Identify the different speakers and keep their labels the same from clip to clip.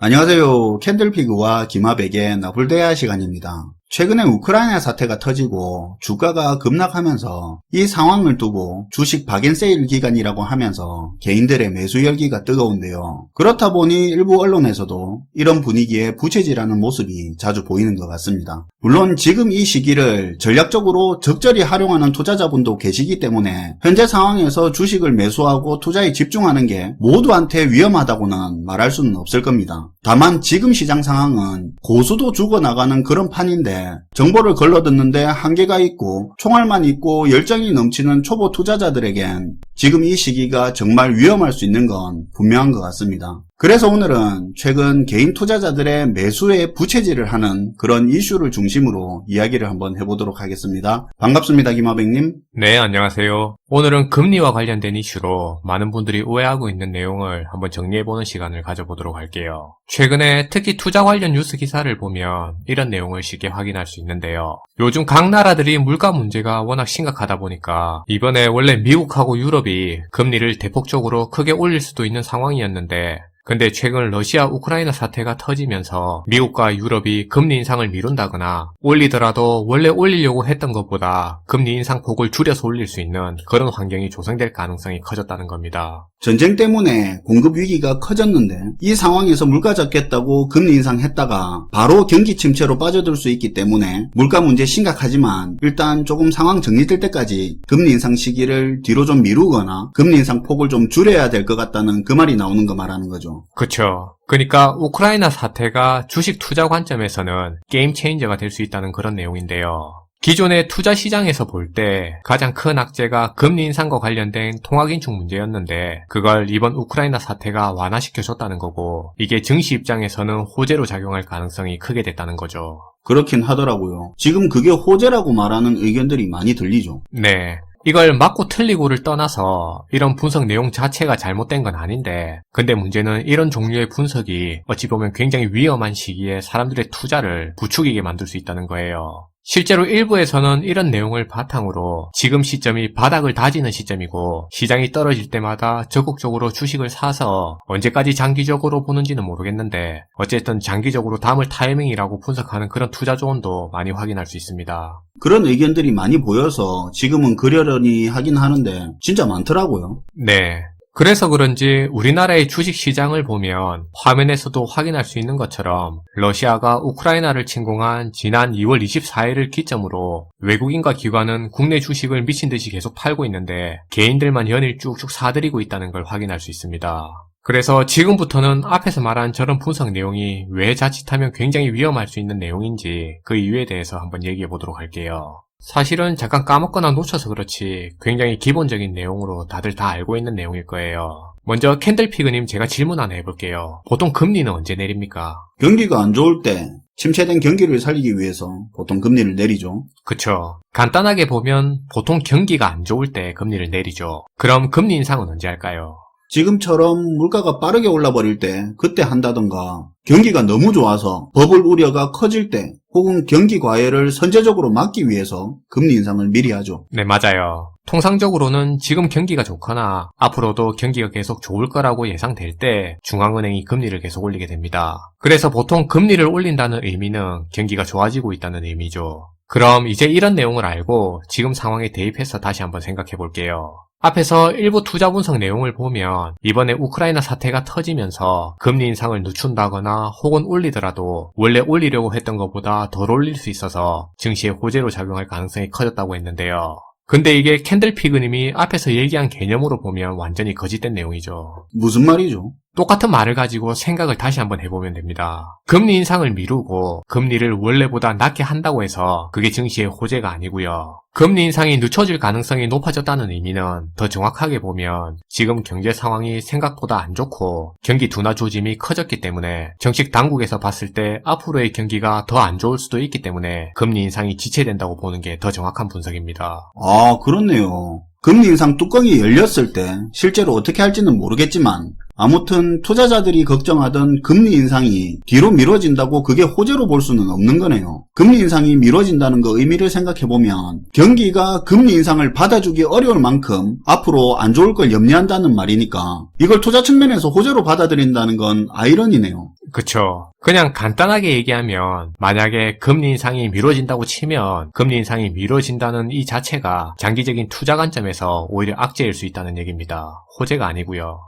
Speaker 1: 안녕하세요. 캔들피그와 기마백의 나불대야 시간입니다. 최근에 우크라이나 사태가 터지고 주가가 급락하면서 이 상황을 두고 주식 박앤세일 기간이라고 하면서 개인들의 매수 열기가 뜨거운데요. 그렇다 보니 일부 언론에서도 이런 분위기에 부채질하는 모습이 자주 보이는 것 같습니다. 물론 지금 이 시기를 전략적으로 적절히 활용하는 투자자분도 계시기 때문에 현재 상황에서 주식을 매수하고 투자에 집중하는 게 모두한테 위험하다고는 말할 수는 없을 겁니다. 다만 지금 시장 상황은 고수도 죽어나가는 그런 판인데 정보를 걸러듣는데 한계가 있고 총알만 있고 열정이 넘치는 초보 투자자들에겐 지금 이 시기가 정말 위험할 수 있는 건 분명한 것 같습니다. 그래서 오늘은 최근 개인 투자자들의 매수에 부채질을 하는 그런 이슈를 중심으로 이야기를 한번 해보도록 하겠습니다. 반갑습니다, 김하백님.
Speaker 2: 네, 안녕하세요. 오늘은 금리와 관련된 이슈로 많은 분들이 오해하고 있는 내용을 한번 정리해보는 시간을 가져보도록 할게요. 최근에 특히 투자 관련 뉴스 기사를 보면 이런 내용을 쉽게 확인할 수 있는데요. 요즘 각 나라들이 물가 문제가 워낙 심각하다 보니까 이번에 원래 미국하고 유럽이 금리를 대폭적으로 크게 올릴 수도 있는 상황이었는데 근데 최근 러시아 우크라이나 사태가 터지면서 미국과 유럽이 금리 인상을 미룬다거나 올리더라도 원래 올리려고 했던 것보다 금리 인상 폭을 줄여서 올릴 수 있는 그런 환경이 조성될 가능성이 커졌다는 겁니다.
Speaker 1: 전쟁 때문에 공급 위기가 커졌는데 이 상황에서 물가 잡겠다고 금리 인상했다가 바로 경기 침체로 빠져들 수 있기 때문에 물가 문제 심각하지만 일단 조금 상황 정리될 때까지 금리 인상 시기를 뒤로 좀 미루거나 금리 인상 폭을 좀 줄여야 될 것 같다는 그 말이 나오는 거 말하는 거죠.
Speaker 2: 그쵸. 그러니까 우크라이나 사태가 주식 투자 관점에서는 게임 체인저가 될 수 있다는 그런 내용인데요. 기존의 투자 시장에서 볼 때 가장 큰 악재가 금리 인상과 관련된 통화긴축 문제였는데 그걸 이번 우크라이나 사태가 완화시켜줬다는 거고 이게 증시 입장에서는 호재로 작용할 가능성이 크게 됐다는 거죠.
Speaker 1: 그렇긴 하더라고요. 지금 그게 호재라고 말하는 의견들이 많이 들리죠.
Speaker 2: 네. 이걸 맞고 틀리고를 떠나서 이런 분석 내용 자체가 잘못된 건 아닌데 근데 문제는 이런 종류의 분석이 어찌 보면 굉장히 위험한 시기에 사람들의 투자를 부추기게 만들 수 있다는 거예요. 실제로 일부에서는 이런 내용을 바탕으로 지금 시점이 바닥을 다지는 시점이고 시장이 떨어질 때마다 적극적으로 주식을 사서 언제까지 장기적으로 보는지는 모르겠는데 어쨌든 장기적으로 담을 타이밍이라고 분석하는 그런 투자 조언도 많이 확인할 수 있습니다.
Speaker 1: 그런 의견들이 많이 보여서 지금은 그러려니 하긴 하는데 진짜 많더라고요.
Speaker 2: 네. 그래서 그런지 우리나라의 주식시장을 보면 화면에서도 확인할 수 있는 것처럼 러시아가 우크라이나를 침공한 지난 2월 24일을 기점으로 외국인과 기관은 국내 주식을 미친듯이 계속 팔고 있는데 개인들만 연일 쭉쭉 사들이고 있다는 걸 확인할 수 있습니다. 그래서 지금부터는 앞에서 말한 저런 분석 내용이 왜 자칫하면 굉장히 위험할 수 있는 내용인지 그 이유에 대해서 한번 얘기해 보도록 할게요. 사실은 잠깐 까먹거나 놓쳐서 그렇지 굉장히 기본적인 내용으로 다들 다 알고 있는 내용일 거예요. 먼저 캔들피그님 제가 질문 하나 해볼게요. 보통 금리는 언제 내립니까?
Speaker 1: 경기가 안 좋을 때 침체된 경기를 살리기 위해서 보통 금리를 내리죠.
Speaker 2: 그쵸. 간단하게 보면 보통 경기가 안 좋을 때 금리를 내리죠. 그럼 금리 인상은 언제 할까요?
Speaker 1: 지금처럼 물가가 빠르게 올라버릴 때 그때 한다던가 경기가 너무 좋아서 버블 우려가 커질 때 혹은 경기 과열을 선제적으로 막기 위해서 금리 인상을 미리 하죠.
Speaker 2: 네, 맞아요. 통상적으로는 지금 경기가 좋거나 앞으로도 경기가 계속 좋을 거라고 예상될 때 중앙은행이 금리를 계속 올리게 됩니다. 그래서 보통 금리를 올린다는 의미는 경기가 좋아지고 있다는 의미죠. 그럼 이제 이런 내용을 알고 지금 상황에 대입해서 다시 한번 생각해 볼게요. 앞에서 일부 투자 분석 내용을 보면 이번에 우크라이나 사태가 터지면서 금리 인상을 늦춘다거나 혹은 올리더라도 원래 올리려고 했던 것보다 덜 올릴 수 있어서 증시에 호재로 작용할 가능성이 커졌다고 했는데요. 근데 이게 캔들피그님이 앞에서 얘기한 개념으로 보면 완전히 거짓된 내용이죠.
Speaker 1: 무슨 말이죠?
Speaker 2: 똑같은 말을 가지고 생각을 다시 한번 해보면 됩니다. 금리 인상을 미루고 금리를 원래보다 낮게 한다고 해서 그게 증시의 호재가 아니고요. 금리 인상이 늦춰질 가능성이 높아졌다는 의미는 더 정확하게 보면 지금 경제 상황이 생각보다 안 좋고 경기 둔화 조짐이 커졌기 때문에 정책 당국에서 봤을 때 앞으로의 경기가 더 안 좋을 수도 있기 때문에 금리 인상이 지체된다고 보는 게 더 정확한 분석입니다.
Speaker 1: 아, 그렇네요. 금리 인상 뚜껑이 열렸을 때 실제로 어떻게 할지는 모르겠지만 아무튼 투자자들이 걱정하던 금리 인상이 뒤로 미뤄진다고 그게 호재로 볼 수는 없는 거네요. 금리 인상이 미뤄진다는 거 의미를 생각해보면 경기가 금리 인상을 받아주기 어려울 만큼 앞으로 안 좋을 걸 염려한다는 말이니까 이걸 투자 측면에서 호재로 받아들인다는 건 아이러니네요.
Speaker 2: 그쵸. 그냥 간단하게 얘기하면 만약에 금리 인상이 미뤄진다고 치면 금리 인상이 미뤄진다는 이 자체가 장기적인 투자 관점에서 오히려 악재일 수 있다는 얘기입니다. 호재가 아니고요.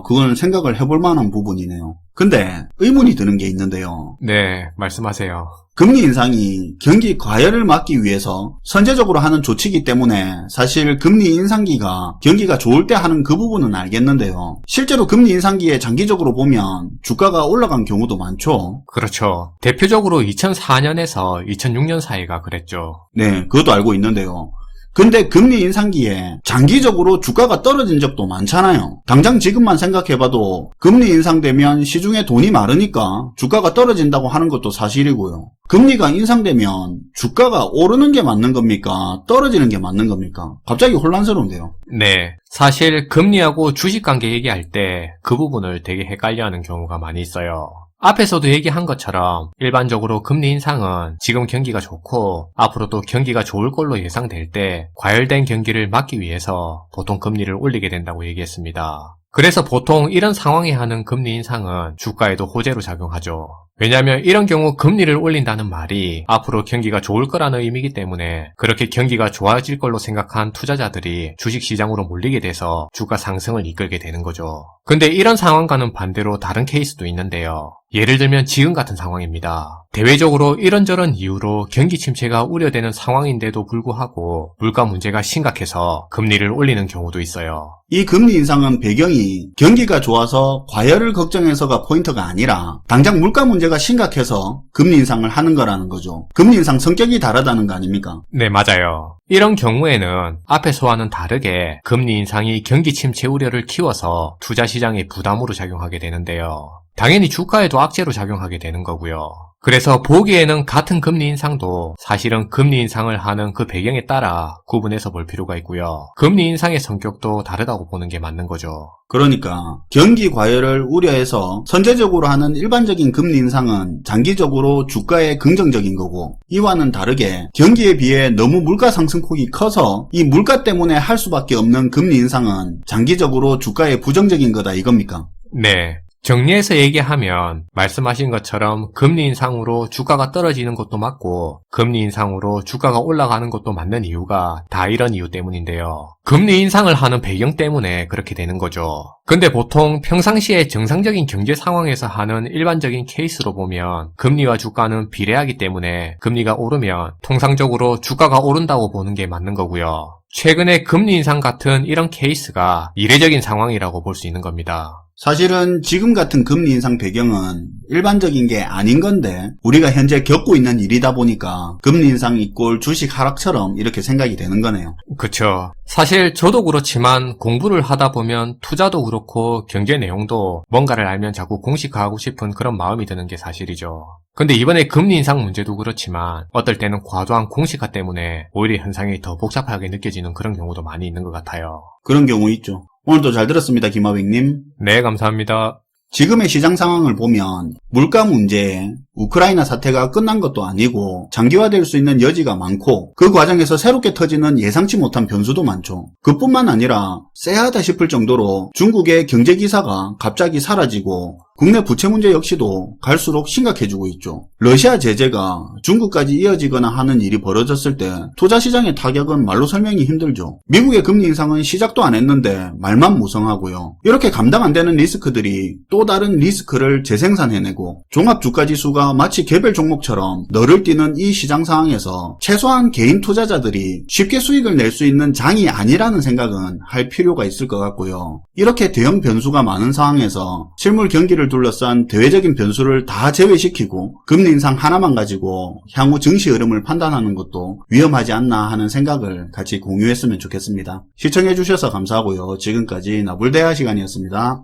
Speaker 1: 그건 생각을 해볼 만한 부분이네요. 근데 의문이 드는 게 있는데요.
Speaker 2: 네, 말씀하세요.
Speaker 1: 금리 인상이 경기 과열을 막기 위해서 선제적으로 하는 조치이기 때문에 사실 금리 인상기가 경기가 좋을 때 하는 그 부분은 알겠는데요. 실제로 금리 인상기에 장기적으로 보면 주가가 올라간 경우도 많죠.
Speaker 2: 그렇죠. 대표적으로 2004년에서 2006년 사이가 그랬죠.
Speaker 1: 네, 그것도 알고 있는데요. 근데 금리 인상기에 장기적으로 주가가 떨어진 적도 많잖아요. 당장 지금만 생각해봐도 금리 인상되면 시중에 돈이 마르니까 주가가 떨어진다고 하는 것도 사실이고요. 금리가 인상되면 주가가 오르는 게 맞는 겁니까? 떨어지는 게 맞는 겁니까? 갑자기 혼란스러운데요.
Speaker 2: 네. 사실 금리하고 주식 관계 얘기할 때 그 부분을 되게 헷갈려하는 경우가 많이 있어요. 앞에서도 얘기한 것처럼 일반적으로 금리 인상은 지금 경기가 좋고 앞으로도 경기가 좋을 걸로 예상될 때 과열된 경기를 막기 위해서 보통 금리를 올리게 된다고 얘기했습니다. 그래서 보통 이런 상황에 하는 금리 인상은 주가에도 호재로 작용하죠. 왜냐하면 이런 경우 금리를 올린다는 말이 앞으로 경기가 좋을 거라는 의미이기 때문에 그렇게 경기가 좋아질 걸로 생각한 투자자들이 주식시장으로 몰리게 돼서 주가 상승을 이끌게 되는 거죠. 근데 이런 상황과는 반대로 다른 케이스도 있는데요. 예를 들면 지금 같은 상황입니다. 대외적으로 이런저런 이유로 경기 침체가 우려되는 상황인데도 불구하고 물가 문제가 심각해서 금리를 올리는 경우도 있어요.
Speaker 1: 이 금리 인상은 배경이 경기가 좋아서 과열을 걱정해서가 포인트가 아니라 당장 물가 문제가 심각해서 금리 인상을 하는 거라는 거죠. 금리 인상 성격이 다르다는 거 아닙니까?
Speaker 2: 네, 맞아요. 이런 경우에는 앞에서와는 다르게 금리 인상이 경기 침체 우려를 키워서 투자 시장의 부담으로 작용하게 되는데요. 당연히 주가에도 악재로 작용하게 되는 거고요. 그래서 보기에는 같은 금리 인상도 사실은 금리 인상을 하는 그 배경에 따라 구분해서 볼 필요가 있고요. 금리 인상의 성격도 다르다고 보는 게 맞는 거죠.
Speaker 1: 그러니까 경기 과열을 우려해서 선제적으로 하는 일반적인 금리 인상은 장기적으로 주가에 긍정적인 거고 이와는 다르게 경기에 비해 너무 물가 상승폭이 커서 이 물가 때문에 할 수밖에 없는 금리 인상은 장기적으로 주가에 부정적인 거다 이겁니까?
Speaker 2: 네. 정리해서 얘기하면 말씀하신 것처럼 금리 인상으로 주가가 떨어지는 것도 맞고 금리 인상으로 주가가 올라가는 것도 맞는 이유가 다 이런 이유 때문인데요. 금리 인상을 하는 배경 때문에 그렇게 되는 거죠. 근데 보통 평상시에 정상적인 경제 상황에서 하는 일반적인 케이스로 보면 금리와 주가는 비례하기 때문에 금리가 오르면 통상적으로 주가가 오른다고 보는 게 맞는 거고요. 최근에 금리 인상 같은 이런 케이스가 이례적인 상황이라고 볼 수 있는 겁니다.
Speaker 1: 사실은 지금 같은 금리 인상 배경은 일반적인 게 아닌 건데 우리가 현재 겪고 있는 일이다 보니까 금리 인상 이꼴 주식 하락처럼 이렇게 생각이 되는 거네요.
Speaker 2: 그쵸. 사실 저도 그렇지만 공부를 하다 보면 투자도 그렇고 경제 내용도 뭔가를 알면 자꾸 공식화하고 싶은 그런 마음이 드는 게 사실이죠. 근데 이번에 금리 인상 문제도 그렇지만 어떨 때는 과도한 공식화 때문에 오히려 현상이 더 복잡하게 느껴지는 그런 경우도 많이 있는 것 같아요.
Speaker 1: 그런 경우 있죠. 오늘도 잘 들었습니다, 김하백님.
Speaker 2: 네, 감사합니다.
Speaker 1: 지금의 시장 상황을 보면 물가 문제에 우크라이나 사태가 끝난 것도 아니고 장기화될 수 있는 여지가 많고 그 과정에서 새롭게 터지는 예상치 못한 변수도 많죠. 그뿐만 아니라 쎄하다 싶을 정도로 중국의 경제기사가 갑자기 사라지고 국내 부채 문제 역시도 갈수록 심각해지고 있죠. 러시아 제재가 중국까지 이어지거나 하는 일이 벌어졌을 때 투자 시장의 타격은 말로 설명이 힘들죠. 미국의 금리 인상은 시작도 안 했는데 말만 무성하고요. 이렇게 감당 안 되는 리스크들이 또 다른 리스크를 재생산해내고 종합주가지수가 마치 개별 종목처럼 너를 뛰는 이 시장 상황에서 최소한 개인 투자자들이 쉽게 수익을 낼 수 있는 장이 아니라는 생각은 할 필요가 있을 것 같고요. 이렇게 대형 변수가 많은 상황에서 실물 경기를 둘러싼 대외적인 변수를 다 제외시키고 금리 인상 하나만 가지고 향후 증시 흐름을 판단하는 것도 위험하지 않나 하는 생각을 같이 공유했으면 좋겠습니다. 시청해주셔서 감사하고요. 지금까지 나불대화 시간이었습니다.